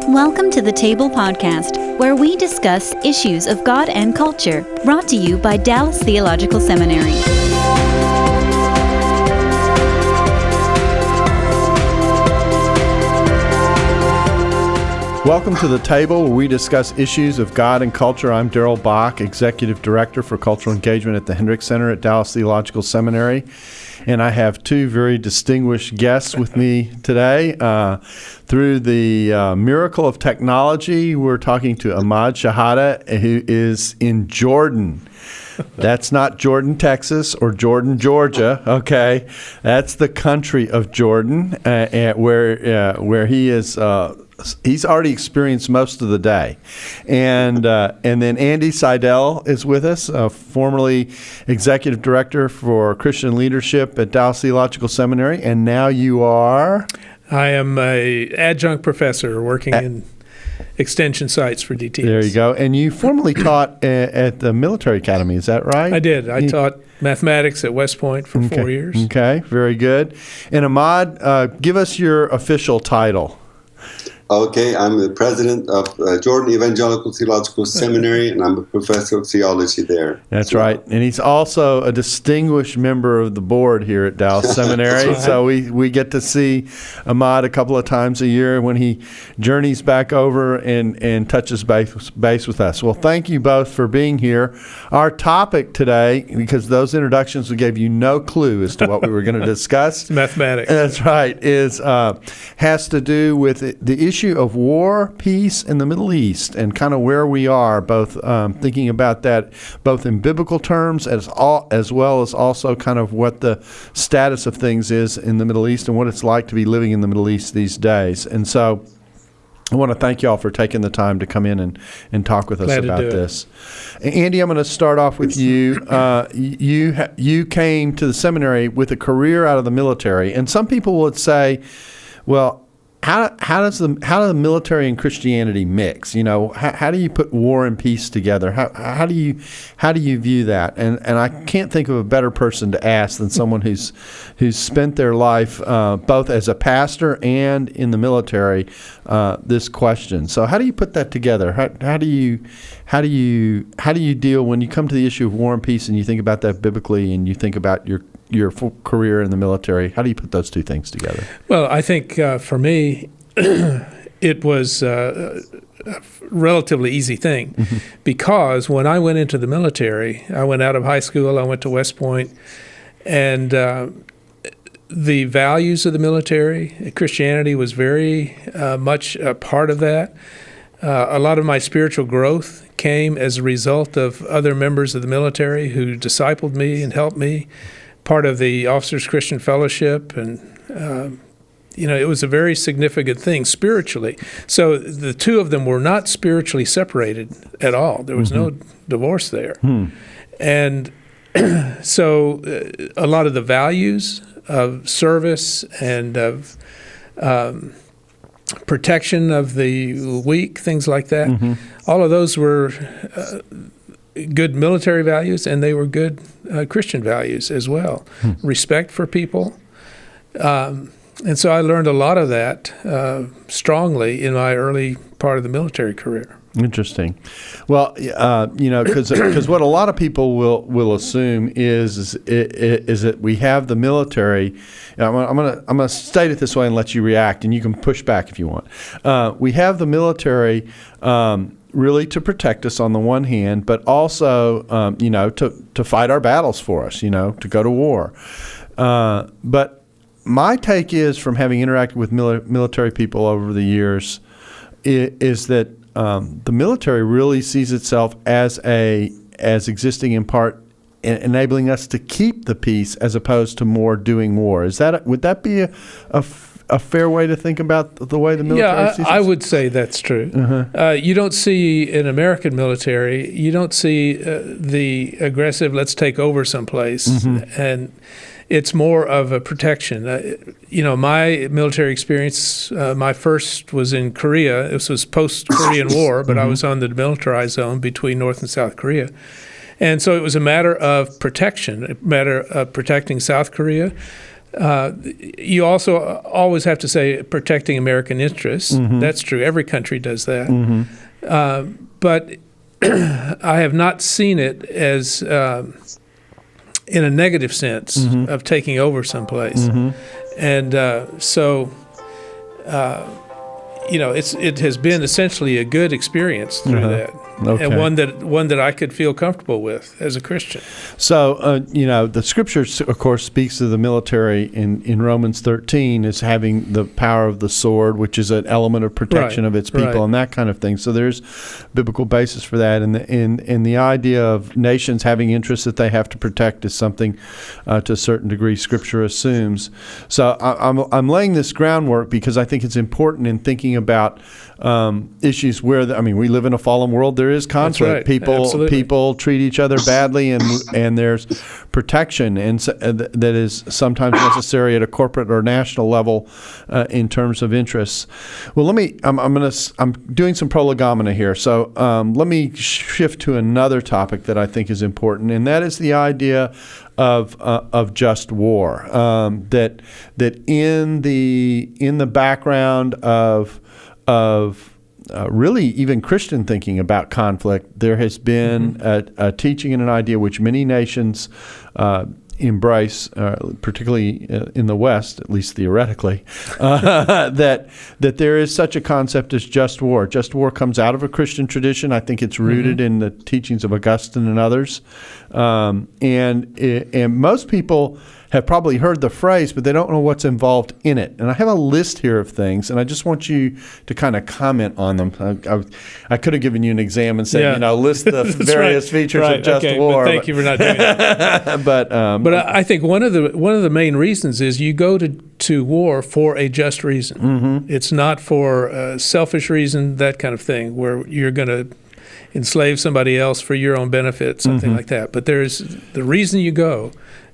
Welcome to the Table Podcast, where we discuss issues of God and culture, brought to you by Dallas Theological Seminary. Welcome to the Table, where we discuss issues of God and culture. I'm Darrell Bock, Executive Director for Cultural Engagement at the Hendricks Center at Dallas Theological Seminary. And I have two very distinguished guests with me today. Through the miracle of technology, we're talking to Imad Shehadeh, who is in Jordan. That's not Jordan, Texas, or Jordan, Georgia. Okay, that's the country of Jordan, where he is. He's already experienced most of the day, and then Andrew Seidel is with us, formerly executive director for Christian leadership at Dallas Theological Seminary, and now you are. I am a adjunct professor working in extension sites for DTS. There you go. And you formerly taught at the military academy, is that right? I did. I taught mathematics at West Point for 4 years. Okay, very good. And Imad, give us your official title. Okay, I'm the president of Jordan Evangelical Theological Seminary, and I'm a professor of theology there. That's right. And he's also a distinguished member of the board here at Dallas Seminary. Right. So we get to see Imad a couple of times a year when he journeys back over and touches base with us. Well, thank you both for being here. Our topic today, because those introductions gave you no clue as to what we were going to discuss. Mathematics. That's right. Has to do with the issue of war, peace in the Middle East, and kind of where we are, both thinking about that both in biblical terms as well as also kind of what the status of things is in the Middle East and what it's like to be living in the Middle East these days. And so I want to thank you all for taking the time to come in and talk with us about this. Andy, I'm going to start off with you. You came to the seminary with a career out of the military, and some people would say, well, how do the military and Christianity mix? You know, how do you put war and peace together? How do you view that? And I can't think of a better person to ask than someone who's spent their life both as a pastor and in the military this question. So how do you put that together? How do you deal when you come to the issue of war and peace and you think about that biblically and you think about your full career in the military? How do you put those two things together? Well, I think for me, it was a relatively easy thing because when I went into the military, I went out of high school, I went to West Point, and the values of the military, Christianity was very much a part of that. A lot of my spiritual growth came as a result of other members of the military who discipled me and helped me. Part of the Officers Christian Fellowship, and it was a very significant thing spiritually. So the two of them were not spiritually separated at all. There was no divorce there. And so a lot of the values of service and of protection of the weak, things like that, all of those were good military values, and they were good Christian values as well. Respect for people. And so I learned a lot of that strongly in my early part of the military career. Interesting. Well, because what a lot of people will assume is that we have the military. I'm gonna state it this way and let you react, and you can push back if you want. We have the military really to protect us on the one hand, but also to fight our battles for us, to go to war. But my take is, from having interacted with military people over the years, is that the military really sees itself as existing in part enabling us to keep the peace as opposed to more doing war. Would that be a fair way to think about the way the military sees itself? I would say that's true. You don't see in American military, you don't see the aggressive, let's take over someplace, and it's more of a protection. My military experience, my first was in Korea. This was post-Korean War, but I was on the demilitarized zone between North and South Korea. And so it was a matter of protection, a matter of protecting South Korea, You also always have to say protecting American interests. That's true. Every country does that. But I have not seen it as in a negative sense of taking over someplace. And so, it has been essentially a good experience through that. Okay. And one that I could feel comfortable with as a Christian. So, the Scripture, of course, speaks of the military in Romans 13 as having the power of the sword, which is an element of protection of its people and that kind of thing. So there's biblical basis for that. And the idea of nations having interests that they have to protect is something to a certain degree Scripture assumes. So I'm laying this groundwork because I think it's important in thinking about issues where, we live in a fallen world. There is conflict. Right. People treat each other badly, and there's protection, and that is sometimes necessary at a corporate or national level in terms of interests. Well, I'm doing some prolegomena here, so let me shift to another topic that I think is important, and that is the idea of just war. That in the background of really even Christian thinking about conflict, there has been a teaching and an idea which many nations embrace, particularly in the West, at least theoretically, that there is such a concept as just war. Just war comes out of a Christian tradition. I think it's rooted in the teachings of Augustine and others, and most people have probably heard the phrase, but they don't know what's involved in it. And I have a list here of things, and I just want you to kind of comment on them. I could have given you an exam and said, list the various features of just war. But thank you for not doing that. But I think one of the main reasons is you go to war for a just reason. It's not for a selfish reason, that kind of thing, where you're going to enslave somebody else for your own benefit, something like that. But there's the reason you go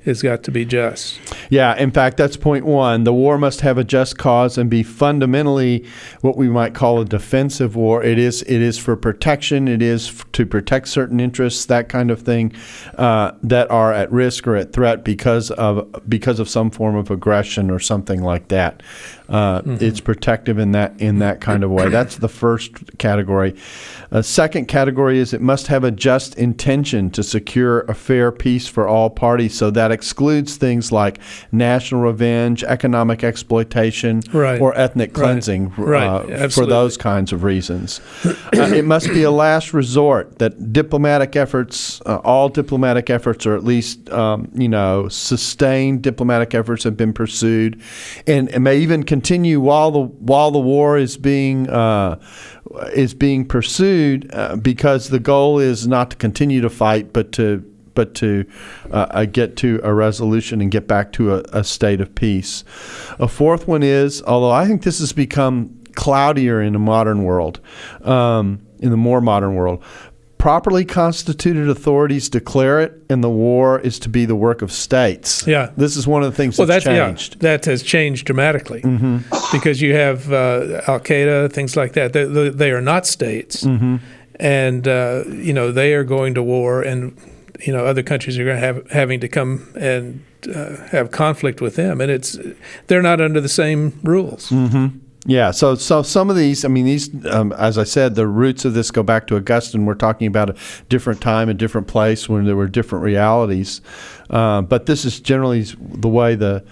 has got to be just. Yeah, in fact, that's point one. The war must have a just cause and be fundamentally what we might call a defensive war. It is for protection. It is to protect certain interests, that kind of thing, that are at risk or at threat because of some form of aggression or something like that. It's protective in that kind of way. That's the first category. A second category is it must have a just intention to secure a fair peace for all parties. So that excludes things like national revenge, economic exploitation, or ethnic cleansing for those kinds of reasons. It must be a last resort, that diplomatic efforts, all diplomatic efforts, or at least sustained diplomatic efforts have been pursued, and may even continue while the war is being pursued, because the goal is not to continue to fight, but to get to a resolution and get back to a state of peace. A fourth one is, although I think this has become cloudier in the modern world, in the more modern world, properly constituted authorities declare it, and the war is to be the work of states. Yeah. This is one of the things that's changed. Yeah, that has changed dramatically because you have Al-Qaeda, things like that. They are not states, and they are going to war, and other countries are going to having to come and have conflict with them, and they're not under the same rules. Yeah, so some of these, as I said, the roots of this go back to Augustine. We're talking about a different time, a different place when there were different realities. But this is generally the way the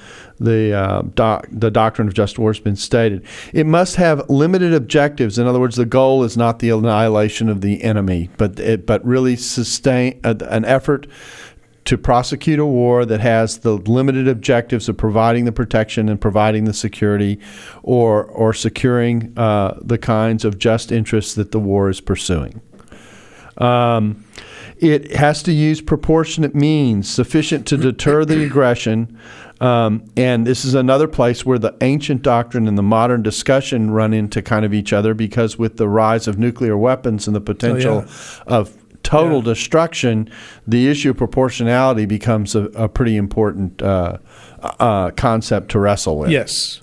doctrine of just war has been stated. It must have limited objectives. In other words, the goal is not the annihilation of the enemy, but really sustain an effort to prosecute a war that has the limited objectives of providing the protection and providing the security, or securing the kinds of just interests that the war is pursuing. It has to use proportionate means sufficient to deter the aggression. And this is another place where the ancient doctrine and the modern discussion run into kind of each other, because with the rise of nuclear weapons and the potential of total destruction, the issue of proportionality becomes a pretty important concept to wrestle with. Yes.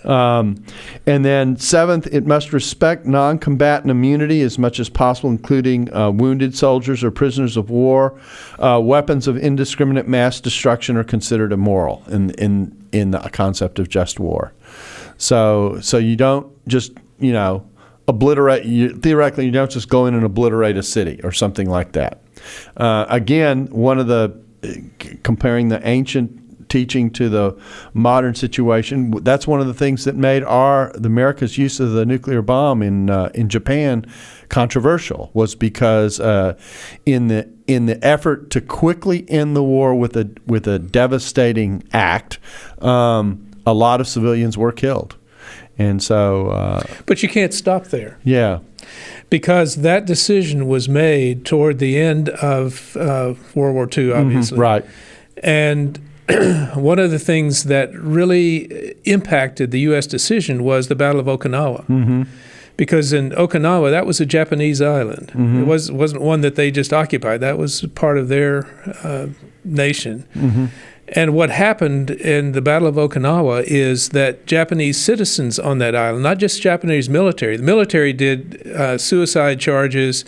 And then seventh, it must respect non-combatant immunity as much as possible, including wounded soldiers or prisoners of war. Weapons of indiscriminate mass destruction are considered immoral in the concept of just war. So you don't just, obliterate. Theoretically, you don't just go in and obliterate a city or something like that. Again, comparing the ancient teaching to the modern situation, that's one of the things that made the America's use of the nuclear bomb in Japan controversial, was because in the effort to quickly end the war with a devastating act, a lot of civilians were killed, and so. But you can't stop there. Yeah. Because that decision was made toward the end of World War II, obviously. Mm-hmm, right. And one of the things that really impacted the U.S. decision was the Battle of Okinawa. Mm-hmm. Because in Okinawa, that was a Japanese island. Mm-hmm. It wasn't one that they just occupied. That was part of their nation. Mm-hmm. And what happened in the Battle of Okinawa is that Japanese citizens on that island, not just Japanese military, the military did suicide charges.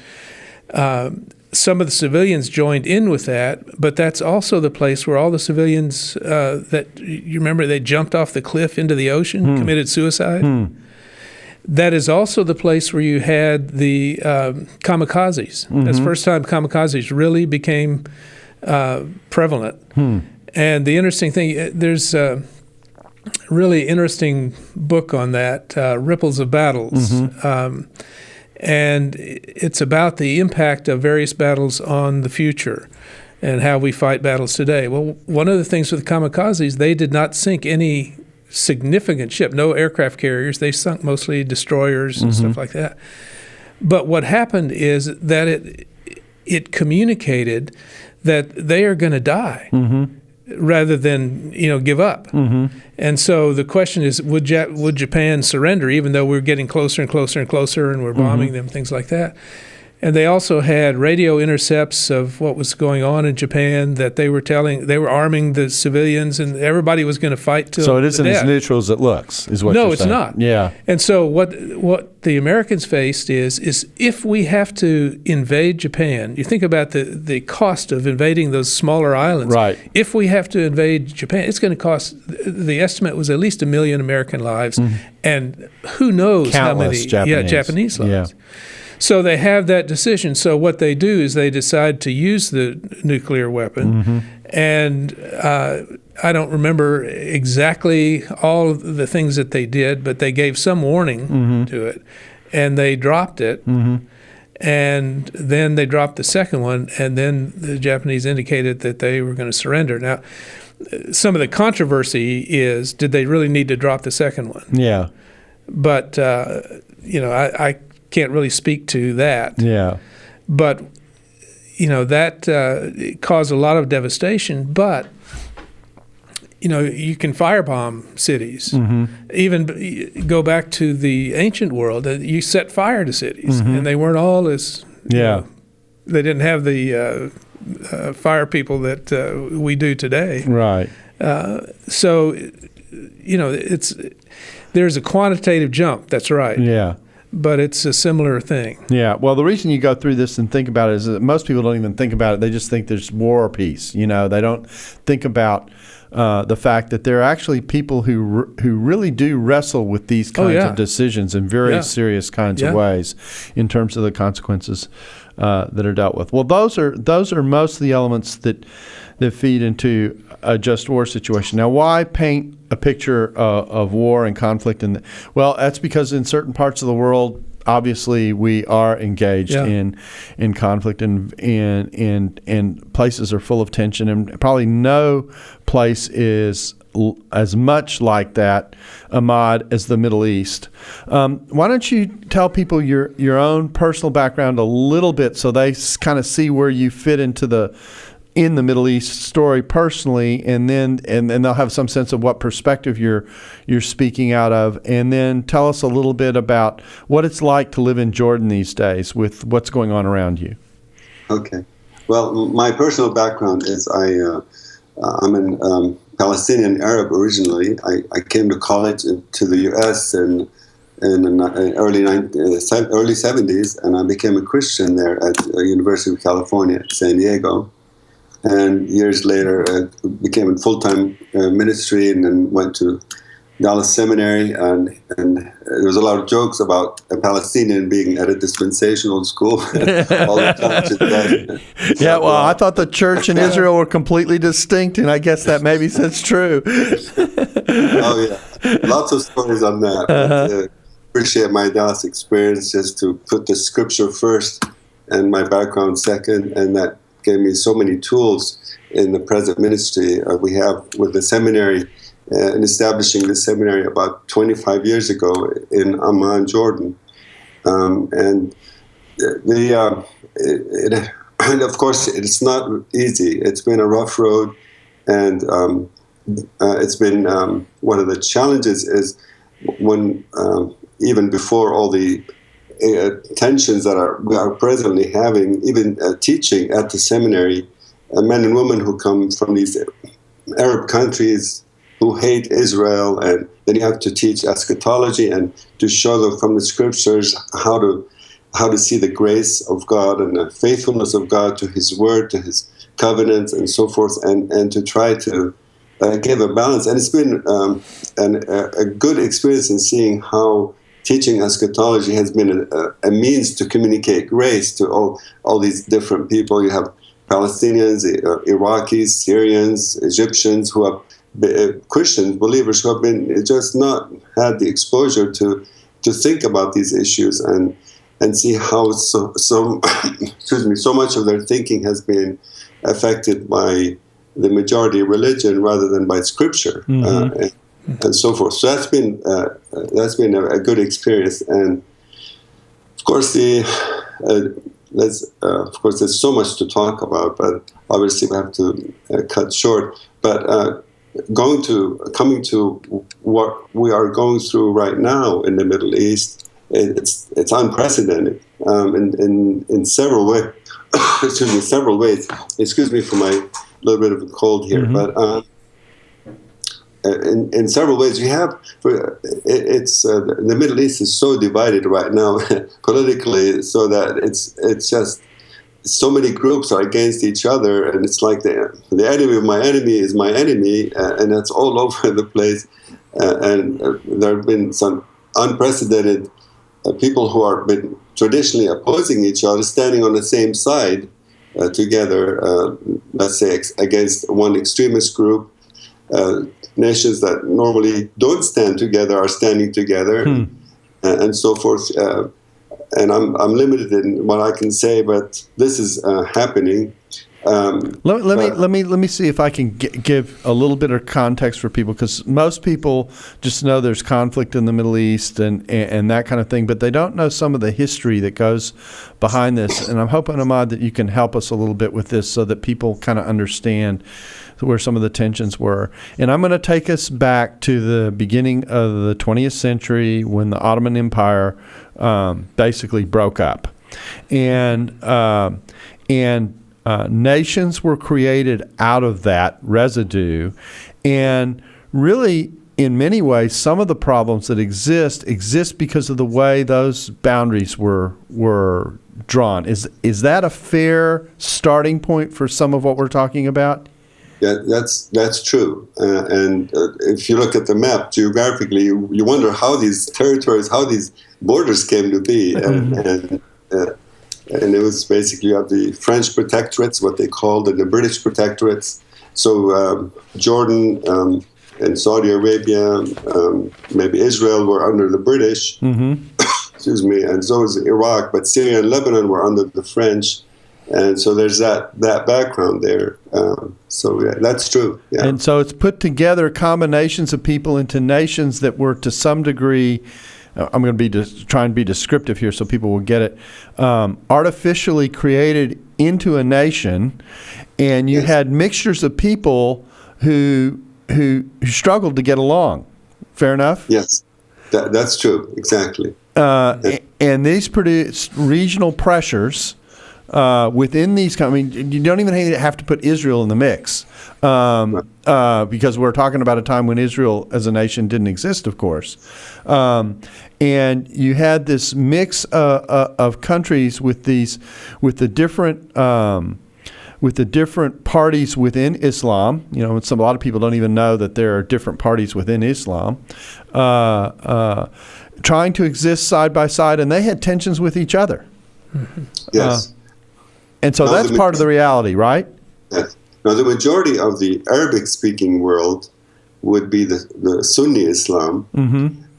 Some of the civilians joined in with that, but that's also the place where all the civilians that, you remember, they jumped off the cliff into the ocean, committed suicide. That is also the place where you had the kamikazes. Mm-hmm. That's the first time kamikazes really became prevalent. And the interesting thing, there's a really interesting book on that, Ripples of Battles. Mm-hmm. And it's about the impact of various battles on the future and how we fight battles today. Well, one of the things with the kamikazes, they did not sink any significant ship, no aircraft carriers. They sunk mostly destroyers and stuff like that. But what happened is that it communicated that they are going to die. Mm-hmm. Rather than give up. Mm-hmm. And so the question is, would Japan surrender, even though we're getting closer and closer and closer and we're bombing them, things like that? And they also had radio intercepts of what was going on in Japan, that they were arming the civilians, and everybody was going to fight till So it isn't the as death. neutral as it looks, is what you're saying. No, it's not. Yeah. And so what the Americans faced is if we have to invade Japan, you think about the cost of invading those smaller islands. Right. If we have to invade Japan, it's going to cost, the estimate was at least 1 million American lives, and who knows Countless how many Japanese lives. Yeah. So they have that decision. So what they do is they decide to use the nuclear weapon. And I don't remember exactly all of the things that they did, but they gave some warning to it. And they dropped it. And then they dropped the second one. And then the Japanese indicated that they were going to surrender. Now, some of the controversy is, did they really need to drop the second one? Yeah. But, I can't really speak to that. Yeah. But, that caused a lot of devastation. But, you can firebomb cities. Even go back to the ancient world. You set fire to cities, and they weren't all as, they didn't have the fire people that we do today. Right. So, there's a quantitative jump. That's right. Yeah. But it's a similar thing. Yeah. Well, the reason you go through this and think about it is that most people don't even think about it. They just think there's war or peace. They don't think about the fact that there are actually people who really do wrestle with these kinds of decisions in very serious kinds of ways in terms of the consequences that are dealt with. Well, those are most of the elements that feed into a just war situation. Now, why paint a picture of war and conflict? Well, that's because in certain parts of the world, obviously, we are engaged in conflict, and places are full of tension, and probably no place is as much like that, Imad, as the Middle East. Why don't you tell people your own personal background a little bit, so they kind of see where you fit into the Middle East story personally, and then they'll have some sense of what perspective you're speaking out of, and then tell us a little bit about what it's like to live in Jordan these days with what's going on around you. Okay. Well, my personal background is I Palestinian Arab originally. I came to college to the U.S. in the early 70s, and I became a Christian there at the University of California, San Diego. And years later, I became in full-time ministry, and then went to Dallas Seminary, and there was a lot of jokes about a Palestinian being at a dispensational school all the time. Yeah, well, I thought the church and Israel were completely distinct, and I guess that maybe that's true. Oh, yeah. Lots of stories on that. But, appreciate my Dallas experience, just to put the scripture first and my background second, and that gave me so many tools in the present ministry we have with the seminary. In establishing the seminary about 25 years ago in Amman, Jordan. And of course, it's not easy. It's been a rough road, and it's been one of the challenges is when, even before all the tensions that we are presently having, even teaching at the seminary, men and women who come from these Arab countries who hate Israel, and then you have to teach eschatology and to show them from the scriptures how to see the grace of God and the faithfulness of God to His word, to His covenants, and so forth, and to try to give a balance. And it's been a good experience in seeing how teaching eschatology has been a means to communicate grace to all these different people. You have Palestinians, Iraqis, Syrians, Egyptians who have Christian believers who have been just not had the exposure to think about these issues and see how so much of their thinking has been affected by the majority religion rather than by scripture, and so forth. So that's been a good experience, and of course there's so much to talk about, but obviously we have to cut short. But coming to what we are going through right now in the Middle East, it's unprecedented in several ways. Several ways. Excuse me for my little bit of a cold here, but in several ways, you have the Middle East is so divided right now politically, so that it's just. So many groups are against each other, and it's like the enemy of my enemy is my enemy, and that's all over the place. And there have been some unprecedented people who are been traditionally opposing each other, standing on the same side together, let's say against one extremist group. Nations that normally don't stand together are standing together, and so forth. And I'm limited in what I can say, but this is happening. Let me see if I can give a little bit of context for people, because most people just know there's conflict in the Middle East and that kind of thing, but they don't know some of the history that goes behind this. And I'm hoping, Imad, that you can help us a little bit with this so that people kind of understand where some of the tensions were. And I'm going to take us back to the beginning of the 20th century when the Ottoman Empire basically broke up, and nations were created out of that residue. And really, in many ways, some of the problems that exist because of the way those boundaries were drawn. Is that a fair starting point for some of what we're talking about? Yeah, that's true. And if you look at the map geographically, you wonder how these territories, how these borders came to be. And it was basically, you have the French protectorates, what they called, and the British protectorates. So Jordan and Saudi Arabia, maybe Israel were under the British. Excuse me, and so was Iraq. But Syria and Lebanon were under the French. And so there's that background there. So yeah, that's true. Yeah. And so it's put together combinations of people into nations that were to some degree, I'm going to try and be descriptive here so people will get it, artificially created into a nation, and you had mixtures of people who struggled to get along. Fair enough? Yes, that's true, exactly. And these produced regional pressures within these, I mean, you don't even have to put Israel in the mix, because we're talking about a time when Israel as a nation didn't exist, of course. And you had this mix of countries with the different parties within Islam. You know, a lot of people don't even know that there are different parties within Islam, trying to exist side by side, and they had tensions with each other. Yes. And so that's part of the reality, right? Yes. Now, the majority of the Arabic-speaking world would be the Sunni Islam.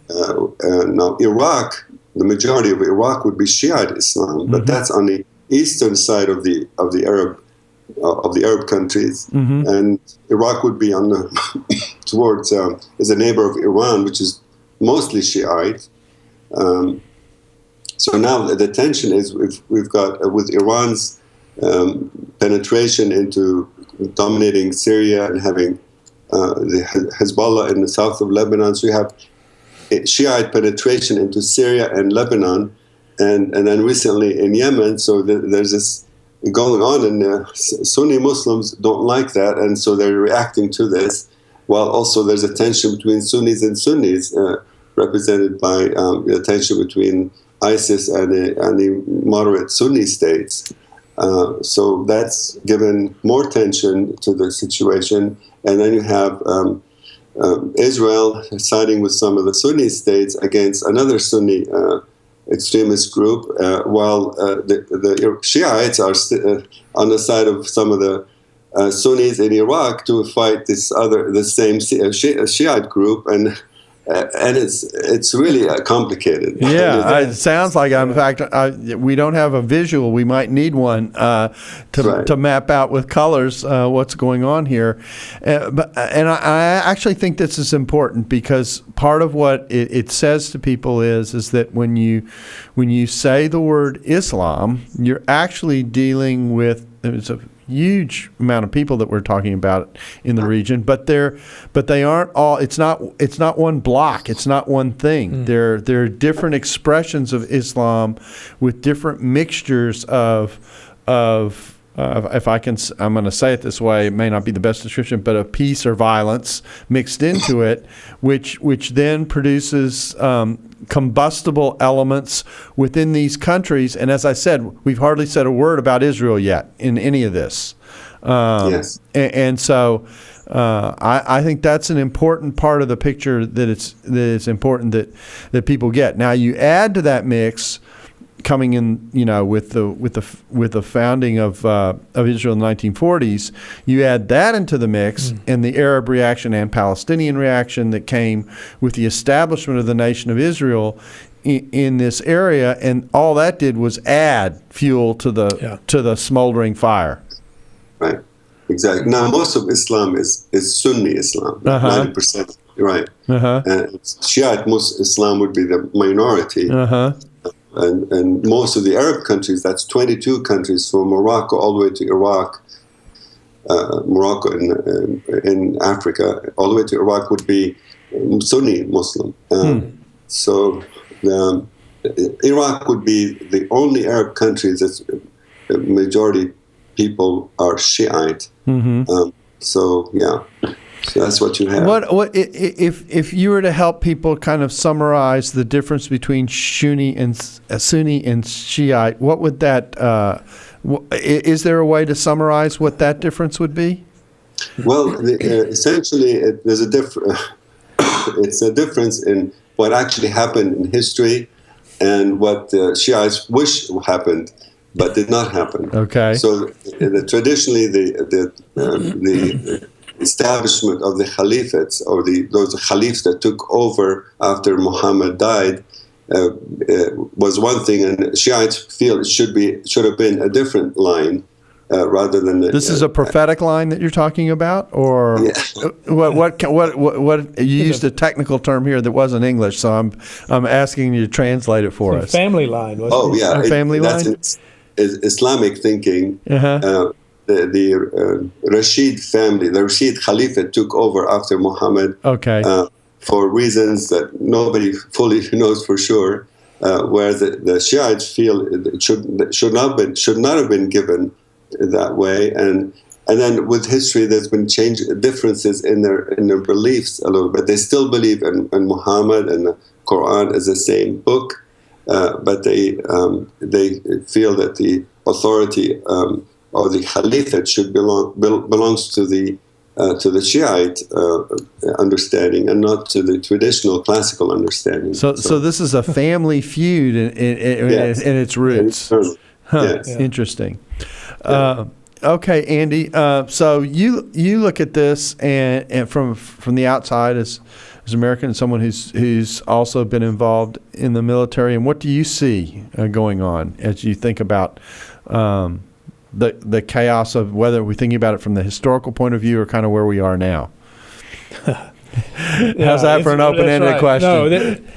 Now, Iraq, the majority of Iraq would be Shiite Islam, but that's on the eastern side of the Arab countries, and Iraq would be on the towards as a neighbor of Iran, which is mostly Shiite. So now the tension is we've got with Iran's penetration into dominating Syria and having the Hezbollah in the south of Lebanon. So you have Shiite penetration into Syria and Lebanon, and then recently in Yemen. So there's this going on, and Sunni Muslims don't like that, and so they're reacting to this. While also there's a tension between Sunnis and Sunnis, represented by the tension between ISIS and the moderate Sunni states. So that's given more tension to the situation. And then you have Israel siding with some of the Sunni states against another Sunni extremist group, while the Shiites are on the side of some of the Sunnis in Iraq to fight the same Shiite group, and it's really complicated. Yeah, it sounds like. In fact, we don't have a visual. We might need one to map out with colors what's going on here. And I actually think this is important, because part of what it says to people is that when you say the word Islam, you're actually dealing with it's a huge amount of people that we're talking about in the region, but they aren't all. It's not one block. It's not one thing. There are different expressions of Islam with different mixtures of if I'm going to say it this way, it may not be the best description, but of peace or violence mixed into it, which then produces combustible elements within these countries. And as I said, we've hardly said a word about Israel yet in any of this. Yes. And so I think that's an important part of the picture that it's important that people get. Now you add to that mix, coming in, with the founding of Israel in the 1940s, you add that into the mix, and the Arab reaction and Palestinian reaction that came with the establishment of the nation of Israel in this area, and all that did was add fuel to the smoldering fire. Right, exactly. Now most of Islam is Sunni Islam, 90%. Right, and Shiite Islam would be the minority. And most of the Arab countries, that's 22 countries from Morocco all the way to Iraq, Morocco in Africa, all the way to Iraq would be Sunni Muslim. So Iraq would be the only Arab country that's the majority people are Shiite. So that's what you have. What if you were to help people kind of summarize the difference between Sunni and Shiite? What would that? Is there a way to summarize what that difference would be? Well, essentially, there's a it's a difference in what actually happened in history and what the Shiites wish happened, but did not happen. Okay. So traditionally, the establishment of the caliphates, or those caliphs that took over after Muhammad died, was one thing, and Shiites feel it should have been a different line rather than. This is a prophetic line that you're talking about, or what? You used a technical term here that wasn't English, so I'm asking you to translate it for us. Family line. A family line. That's Islamic thinking. The Rashid family, the Rashid Caliphate, took over after Muhammad for reasons that nobody fully knows for sure. where the Shiites feel it should not have been given that way, and then with history, there's been differences in their beliefs a little bit. They still believe in Muhammad and the Quran as the same book, but they feel that the authority or the caliphate should belongs to the Shiite understanding and not to the traditional classical understanding. So this is a family feud in its roots. Yes. Interesting. Okay, Andy. So you look at this and from the outside as American and someone who's also been involved in the military, and what do you see going on as you think about the chaos of whether we're thinking about it from the historical point of view or kind of where we are now? How's that for an open-ended question?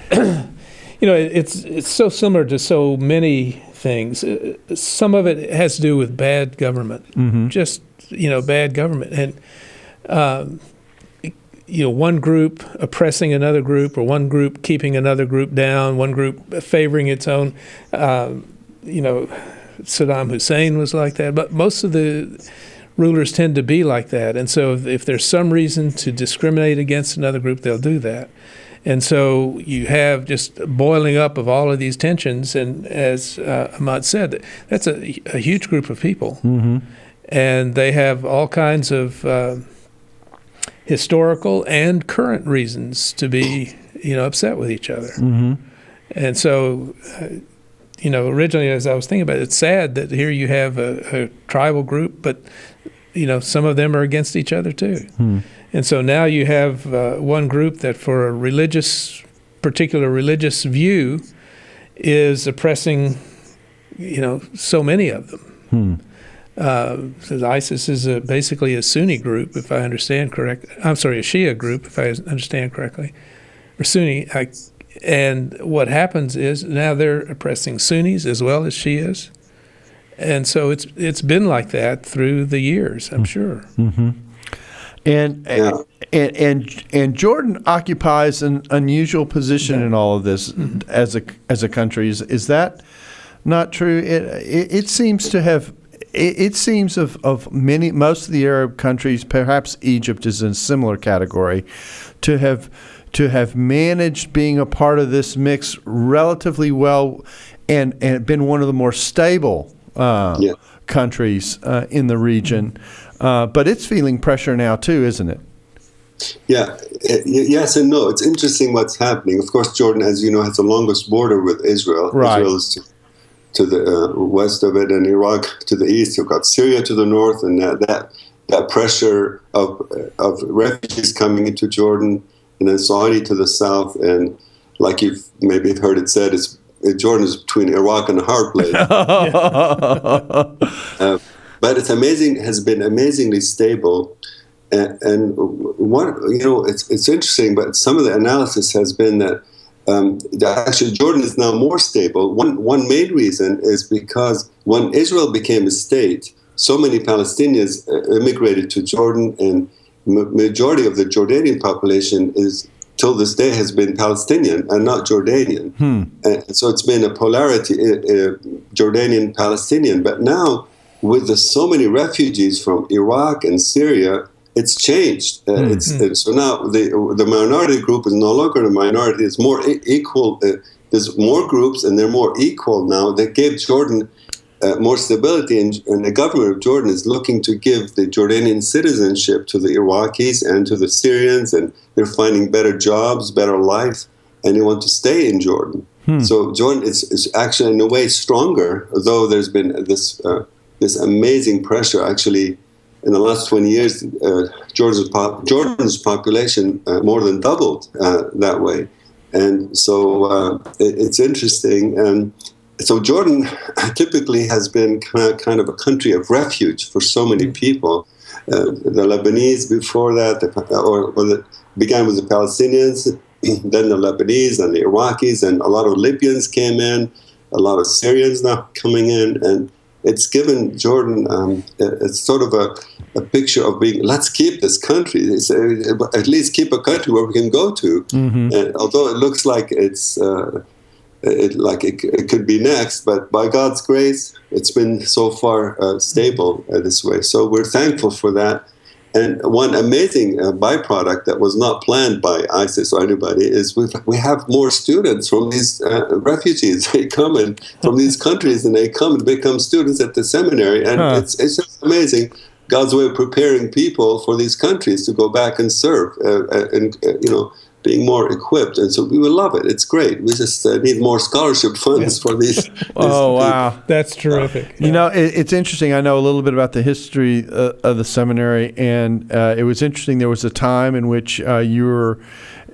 No, it's so similar to so many things. Some of it has to do with bad government, just bad government, and one group oppressing another group, or one group keeping another group down, one group favoring its own. Saddam Hussein was like that, but most of the rulers tend to be like that. And so if there's some reason to discriminate against another group, they'll do that. And so you have just boiling up of all of these tensions. And as Imad said, that's a huge group of people. Mm-hmm. And they have all kinds of historical and current reasons to be, upset with each other. Mm-hmm. And so, originally as I was thinking about it, it's sad that here you have a tribal group, but, some of them are against each other too. Hmm. And so now you have one group that for a particular religious view is oppressing, so many of them. So ISIS is basically a Sunni group, if I understand correctly. I'm sorry, a Shia group, if I understand correctly, or Sunni. And what happens is now they're oppressing Sunnis as well as Shias, and so it's been like that through the years, I'm sure. Mm-hmm. And Jordan occupies an unusual position in all of this as a country. Is that not true? It seems to have. It seems of most of the Arab countries, perhaps Egypt is in a similar category, to have managed being a part of this mix relatively well, and been one of the more stable countries in the region. But it's feeling pressure now too, isn't it? Yeah. Yes and no. It's interesting what's happening. Of course, Jordan, as you know, has the longest border with Israel. Right. Israel is to the west of it, and Iraq to the east. You've got Syria to the north, and that pressure of refugees coming into Jordan, and then Saudi to the south, and like you've maybe heard it said, Jordan is between Iraq and a hard place. But it's amazing, has been amazingly stable, and what it's interesting. But some of the analysis has been that actually Jordan is now more stable. One main reason is because when Israel became a state, so many Palestinians immigrated to Jordan, and majority of the Jordanian population is till this day has been Palestinian and not Jordanian. And so it's been a polarity, Jordanian-Palestinian. But now, with so many refugees from Iraq and Syria, it's changed. So now the minority group is no longer a minority. It's more equal. There's more groups, and they're more equal now. That gave Jordan more stability, and the government of Jordan is looking to give the Jordanian citizenship to the Iraqis and to the Syrians, and they're finding better jobs, better life, and they want to stay in Jordan. So Jordan is actually in a way stronger, though there's been this amazing pressure. Actually, in the last 20 years, Jordan's population more than doubled that way. And so it's interesting. And so Jordan typically has been kind of a country of refuge for so many people. The Lebanese before that, began with the Palestinians, then the Lebanese and the Iraqis, and a lot of Libyans came in, a lot of Syrians now coming in, and it's given Jordan it's sort of a picture of being, let's keep this country. It's, at least keep a country where we can go to. And although it looks like it's it could be next, but by God's grace, it's been so far stable this way. So we're thankful for that. And one amazing byproduct that was not planned by ISIS or anybody is we have more students from these refugees. They come in from these countries, and they come and become students at the seminary. And it's just amazing, God's way of preparing people for these countries to go back and serve, being more equipped. And so we will love it. It's great. We just need more scholarship funds for these. Wow. That's terrific. You know, it's interesting. I know a little bit about the history of the seminary, and it was interesting. There was a time in which you were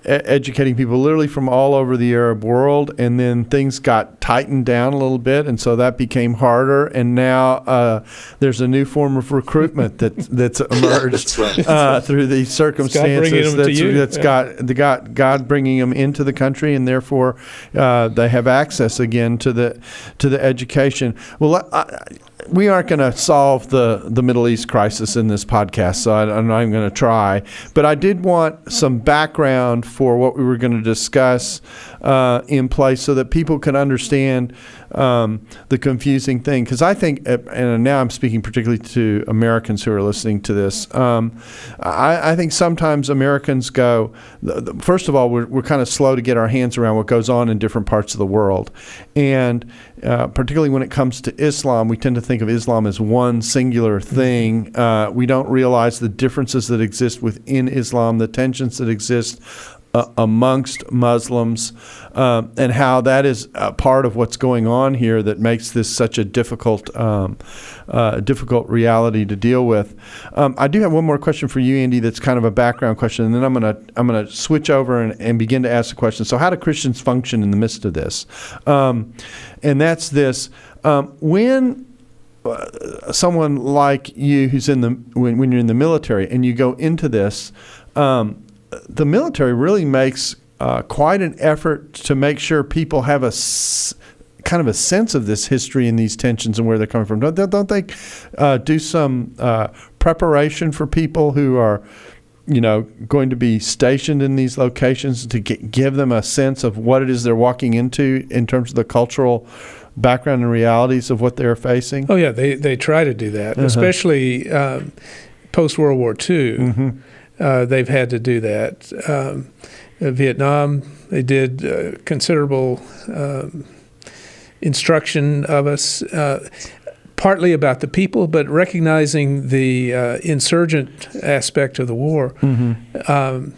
educating people literally from all over the Arab world, and then things got tightened down a little bit, and so that became harder. And now there's a new form of recruitment that's emerged through these circumstances. That's God bringing them into the country, and therefore they have access again to the education. Well, we aren't going to solve the Middle East crisis in this podcast, so I'm not even going to try. But I did want some background for what we were going to discuss in place so that people can understand the confusing thing. Because I think, and now I'm speaking particularly to Americans who are listening to this, I think sometimes Americans go, first of all, we're kind of slow to get our hands around what goes on in different parts of the world. And particularly when it comes to Islam, we tend to think of Islam as one singular thing. We don't realize the differences that exist within Islam, the tensions that exist amongst Muslims, and how that is a part of what's going on here that makes this such a difficult reality to deal with. I do have one more question for you, Andy, that's kind of a background question, and then I'm gonna switch over and begin to ask the question. So how do Christians function in the midst of this? And that's this. When someone like you who's when you're in the military and you go into this, the military really makes quite an effort to make sure people have kind of a sense of this history and these tensions and where they're coming from. Don't they do some preparation for people who are, going to be stationed in these locations to give them a sense of what it is they're walking into in terms of the cultural background and realities of what they're facing? Oh, yeah, they try to do that, especially post-World War II. Mm-hmm. They've had to do that. Vietnam, they did considerable instruction of us, partly about the people, but recognizing the insurgent aspect of the war. Mm-hmm.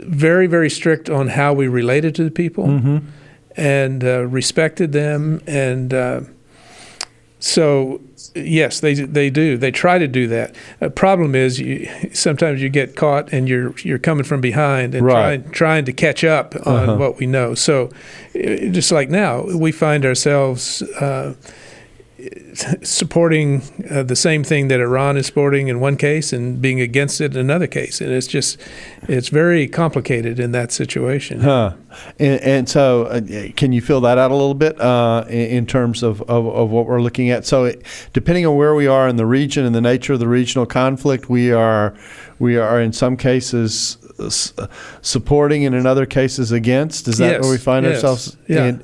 Very, very strict on how we related to the people, mm-hmm. and respected them. And so, yes, they do. They try to do that. Problem is, sometimes you get caught and you're coming from behind and trying to catch up on what we know. So, just like now, we find ourselves supporting the same thing that Iran is supporting in one case and being against it in another case. And it's very complicated in that situation. And so can you fill that out a little bit in terms of what we're looking at? So depending on where we are in the region and the nature of the regional conflict, we are in some cases supporting and in other cases against. Is that where we find ourselves? Yeah.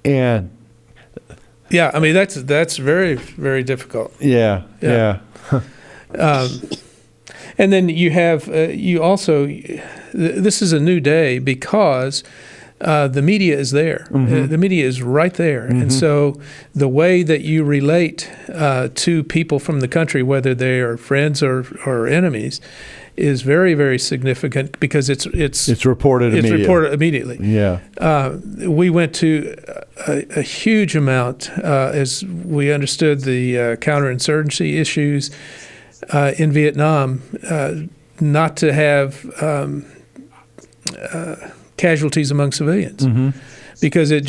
And yeah, I mean that's very, very difficult. Yeah. And then you have you also. This is a new day because the media is there. Mm-hmm. The media is right there, mm-hmm. and so the way that you relate to people from the country, whether they are friends or enemies, is very, very significant because it's reported immediately. It's reported immediately. Yeah. We went to a huge amount as we understood the counterinsurgency issues in Vietnam, not to have casualties among civilians, mm-hmm. because it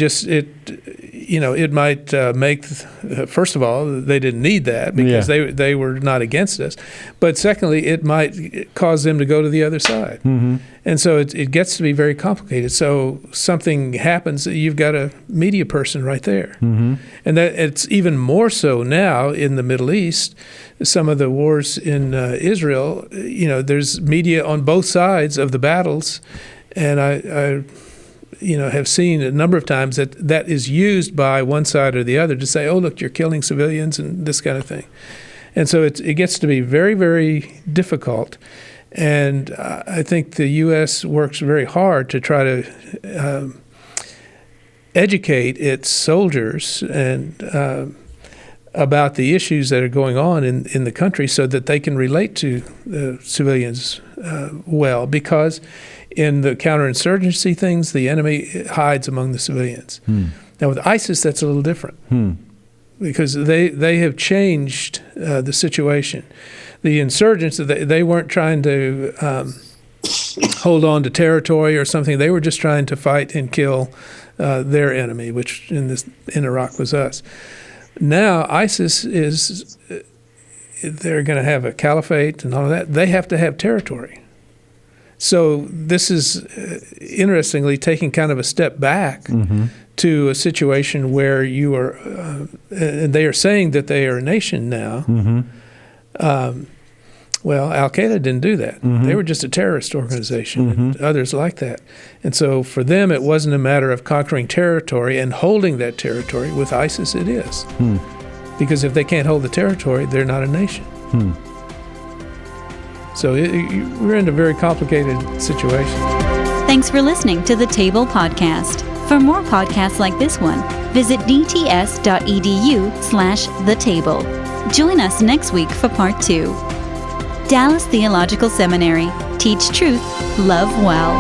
might make. First of all, they didn't need that because they were not against us, but secondly, it might cause them to go to the other side, mm-hmm. and so it gets to be very complicated. So something happens, you've got a media person right there, mm-hmm. and that it's even more so now in the Middle East. Some of the wars in Israel, there's media on both sides of the battles, and have seen a number of times that is used by one side or the other to say, oh, look, you're killing civilians and this kind of thing. And so it gets to be very, very difficult. And I think the U.S. works very hard to try to educate its soldiers and about the issues that are going on in the country so that they can relate to the civilians well. Because in the counterinsurgency things, the enemy hides among the civilians. Now with ISIS, that's a little different because they have changed the situation. The insurgents, they weren't trying to hold on to territory or something. They were just trying to fight and kill their enemy, which in Iraq was us. Now ISIS they're going to have a caliphate and all of that. They have to have territory. So this is, interestingly, taking kind of a step back to a situation where you are, and they are saying that they are a nation now. Well, Al-Qaeda didn't do that. They were just a terrorist organization and others like that. And so for them, it wasn't a matter of conquering territory and holding that territory. With ISIS, it is. Because if they can't hold the territory, they're not a nation. So we're in a very complicated situation. Thanks for listening to the Table Podcast. For more podcasts like this one, visit dts.edu/thetable. Join us next week for part 2. Dallas Theological Seminary. Teach truth, love well.